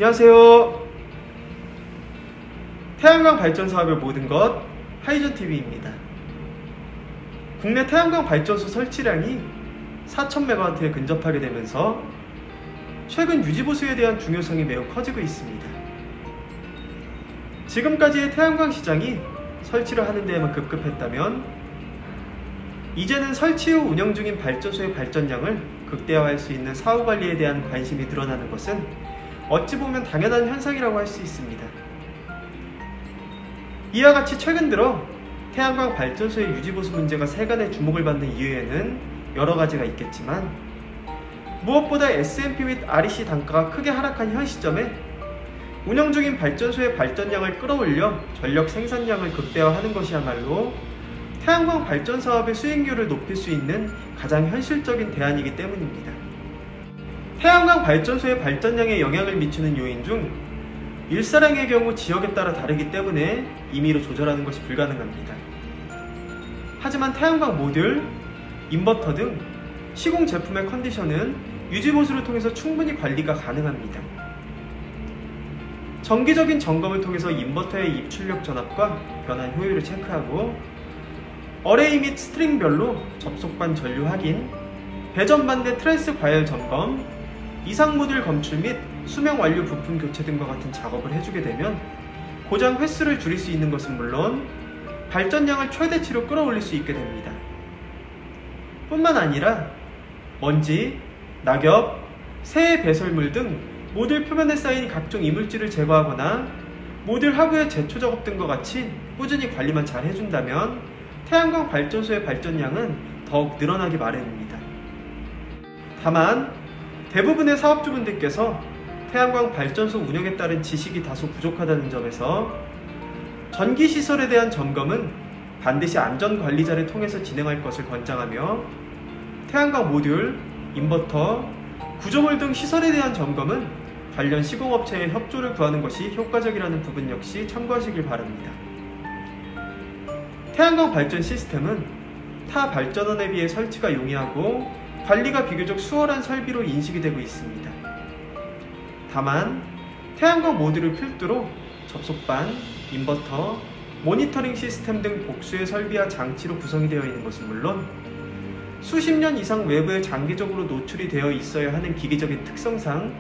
안녕하세요. 태양광 발전 사업의 모든 것 하이전TV입니다. 국내 태양광 발전소 설치량이 4000MW에 근접하게 되면서 최근 유지보수에 대한 중요성이 매우 커지고 있습니다. 지금까지의 태양광 시장이 설치를 하는 데에만 급급했다면 이제는 설치 후 운영 중인 발전소의 발전량을 극대화할 수 있는 사후관리에 대한 관심이 늘어나는 것은 어찌 보면 당연한 현상이라고 할 수 있습니다. 이와 같이 최근 들어 태양광 발전소의 유지보수 문제가 세간의 주목을 받는 이유에는 여러 가지가 있겠지만, 무엇보다 S&P 및 REC 단가가 크게 하락한 현 시점에 운영 중인 발전소의 발전량을 끌어올려 전력 생산량을 극대화하는 것이야말로 태양광 발전 사업의 수익률을 높일 수 있는 가장 현실적인 대안이기 때문입니다. 태양광 발전소의 발전량에 영향을 미치는 요인 중 일사량의 경우 지역에 따라 다르기 때문에 임의로 조절하는 것이 불가능합니다. 하지만 태양광 모듈, 인버터 등 시공 제품의 컨디션은 유지보수를 통해서 충분히 관리가 가능합니다. 정기적인 점검을 통해서 인버터의 입출력 전압과 변환 효율을 체크하고 어레이 및 스트링별로 접속반 전류 확인, 배전 반대 트랜스 과열 점검, 이상 모듈 검출 및 수명 완료 부품 교체 등과 같은 작업을 해주게 되면 고장 횟수를 줄일 수 있는 것은 물론 발전량을 최대치로 끌어올릴 수 있게 됩니다. 뿐만 아니라 먼지, 낙엽, 새해 배설물 등 모듈 표면에 쌓인 각종 이물질을 제거하거나 모듈 하부의 제초 작업 등과 같이 꾸준히 관리만 잘 해준다면 태양광 발전소의 발전량은 더욱 늘어나기 마련입니다. 다만 대부분의 사업주분들께서 태양광 발전소 운영에 따른 지식이 다소 부족하다는 점에서 전기시설에 대한 점검은 반드시 안전관리자를 통해서 진행할 것을 권장하며, 태양광 모듈, 인버터, 구조물 등 시설에 대한 점검은 관련 시공업체의 협조를 구하는 것이 효과적이라는 부분 역시 참고하시길 바랍니다. 태양광 발전 시스템은 타 발전원에 비해 설치가 용이하고 관리가 비교적 수월한 설비로 인식이 되고 있습니다. 다만 태양광 모듈을 필두로 접속반, 인버터, 모니터링 시스템 등 복수의 설비와 장치로 구성이 되어 있는 것은 물론 수십 년 이상 외부에 장기적으로 노출이 되어 있어야 하는 기계적인 특성상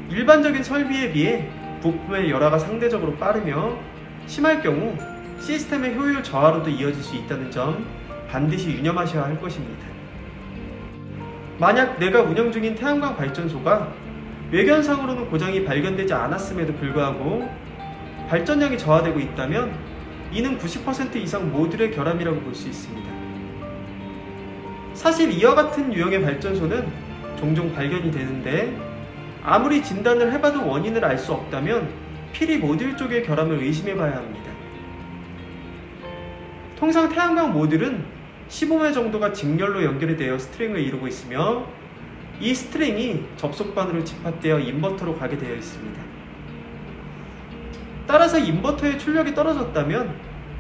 일반적인 설비에 비해 부품의 열화가 상대적으로 빠르며 심할 경우 시스템의 효율 저하로도 이어질 수 있다는 점 반드시 유념하셔야 할 것입니다. 만약 내가 운영 중인 태양광 발전소가 외견상으로는 고장이 발견되지 않았음에도 불구하고 발전량이 저하되고 있다면 이는 90% 이상 모듈의 결함이라고 볼 수 있습니다. 사실 이와 같은 유형의 발전소는 종종 발견이 되는데 아무리 진단을 해봐도 원인을 알 수 없다면 필히 모듈 쪽의 결함을 의심해 봐야 합니다. 통상 태양광 모듈은 15매 정도가 직렬로 연결이 되어 스트링을 이루고 있으며 이 스트링이 접속반으로 집합되어 인버터로 가게 되어 있습니다. 따라서 인버터의 출력이 떨어졌다면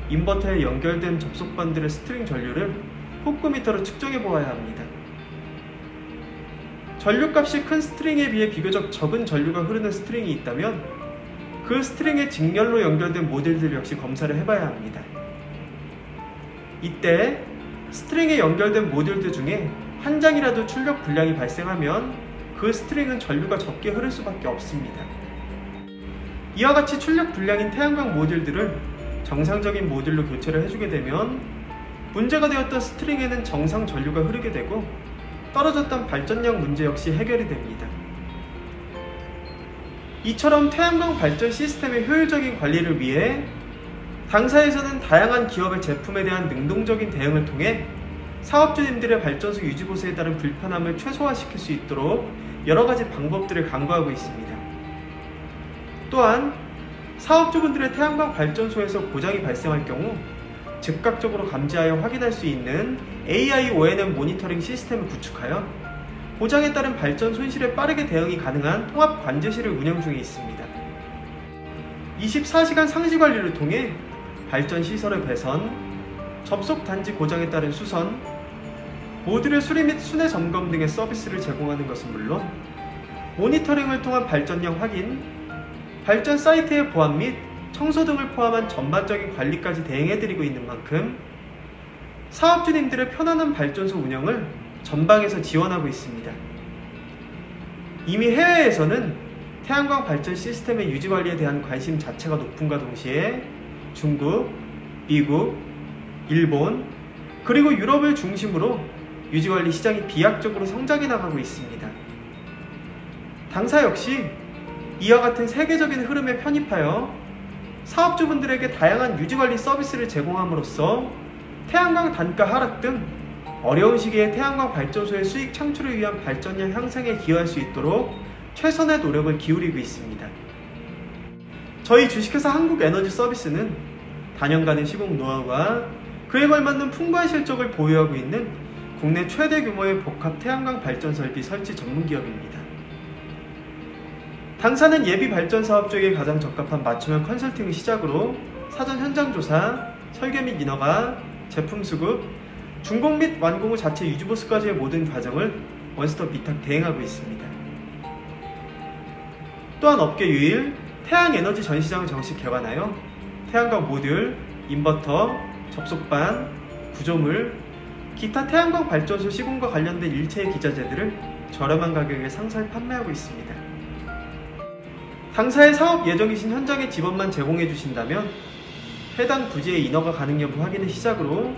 인버터에 연결된 접속반들의 스트링 전류를 호크미터로 측정해 보아야 합니다. 전류값이 큰 스트링에 비해 비교적 적은 전류가 흐르는 스트링이 있다면 그 스트링에 직렬로 연결된 모듈들 역시 검사를 해봐야 합니다. 이때 스트링에 연결된 모듈들 중에 한 장이라도 출력 불량이 발생하면 그 스트링은 전류가 적게 흐를 수밖에 없습니다. 이와 같이 출력 불량인 태양광 모듈들을 정상적인 모듈로 교체를 해주게 되면 문제가 되었던 스트링에는 정상 전류가 흐르게 되고 떨어졌던 발전량 문제 역시 해결이 됩니다. 이처럼 태양광 발전 시스템의 효율적인 관리를 위해 당사에서는 다양한 기업의 제품에 대한 능동적인 대응을 통해 사업주님들의 발전소 유지보수에 따른 불편함을 최소화시킬 수 있도록 여러가지 방법들을 강구하고 있습니다. 또한 사업주분들의 태양광 발전소에서 고장이 발생할 경우 즉각적으로 감지하여 확인할 수 있는 AI O&M 모니터링 시스템을 구축하여 고장에 따른 발전 손실에 빠르게 대응이 가능한 통합 관제실을 운영 중에 있습니다. 24시간 상시 관리를 통해 발전 시설의 배선, 접속 단지 고장에 따른 수선, 모듈의 수리 및 순회 점검 등의 서비스를 제공하는 것은 물론 모니터링을 통한 발전량 확인, 발전 사이트의 보안 및 청소 등을 포함한 전반적인 관리까지 대행해드리고 있는 만큼 사업주님들의 편안한 발전소 운영을 전방에서 지원하고 있습니다. 이미 해외에서는 태양광 발전 시스템의 유지관리에 대한 관심 자체가 높음과 동시에 중국, 미국, 일본, 그리고 유럽을 중심으로 유지관리 시장이 비약적으로 성장해 나가고 있습니다. 당사 역시 이와 같은 세계적인 흐름에 편입하여 사업주분들에게 다양한 유지관리 서비스를 제공함으로써 태양광 단가 하락 등 어려운 시기에 태양광 발전소의 수익 창출을 위한 발전량 향상에 기여할 수 있도록 최선의 노력을 기울이고 있습니다. 저희 주식회사 한국에너지서비스는 단연간의 시공 노하우와 그에 걸맞는 풍부한 실적을 보유하고 있는 국내 최대 규모의 복합 태양광 발전 설비 설치 전문기업입니다. 당사는 예비 발전 사업 쪽에 가장 적합한 맞춤형 컨설팅을 시작으로 사전 현장 조사, 설계 및 인허가, 제품 수급, 준공 및 완공 후 자체 유지보수까지의 모든 과정을 원스톱 위탁 대행하고 있습니다. 또한 업계 유일 태양에너지 전시장을 정식 개관하여 태양광 모듈, 인버터, 접속반, 구조물, 기타 태양광 발전소 시공과 관련된 일체의 기자재들을 저렴한 가격에 상설 판매하고 있습니다. 당사의 사업 예정이신 현장의 지원만 제공해 주신다면 해당 부지의 인허가 가능 여부 확인을 시작으로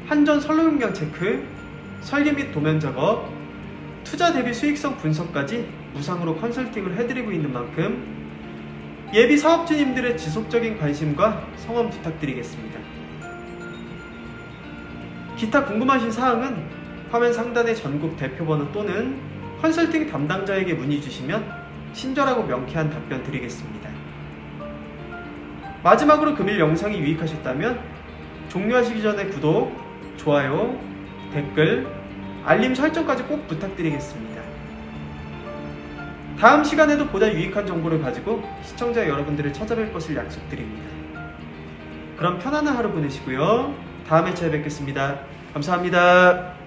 한전 선로용량 체크, 설계 및 도면 작업, 투자 대비 수익성 분석까지 무상으로 컨설팅을 해드리고 있는 만큼 예비 사업주님들의 지속적인 관심과 성원 부탁드리겠습니다. 기타 궁금하신 사항은 화면 상단의 전국 대표번호 또는 컨설팅 담당자에게 문의 주시면 친절하고 명쾌한 답변 드리겠습니다. 마지막으로 금일 영상이 유익하셨다면 종료하시기 전에 구독, 좋아요, 댓글, 알림 설정까지 꼭 부탁드리겠습니다. 다음 시간에도 보다 유익한 정보를 가지고 시청자 여러분들을 찾아뵐 것을 약속드립니다. 그럼 편안한 하루 보내시고요. 다음에 찾아뵙겠습니다. 감사합니다.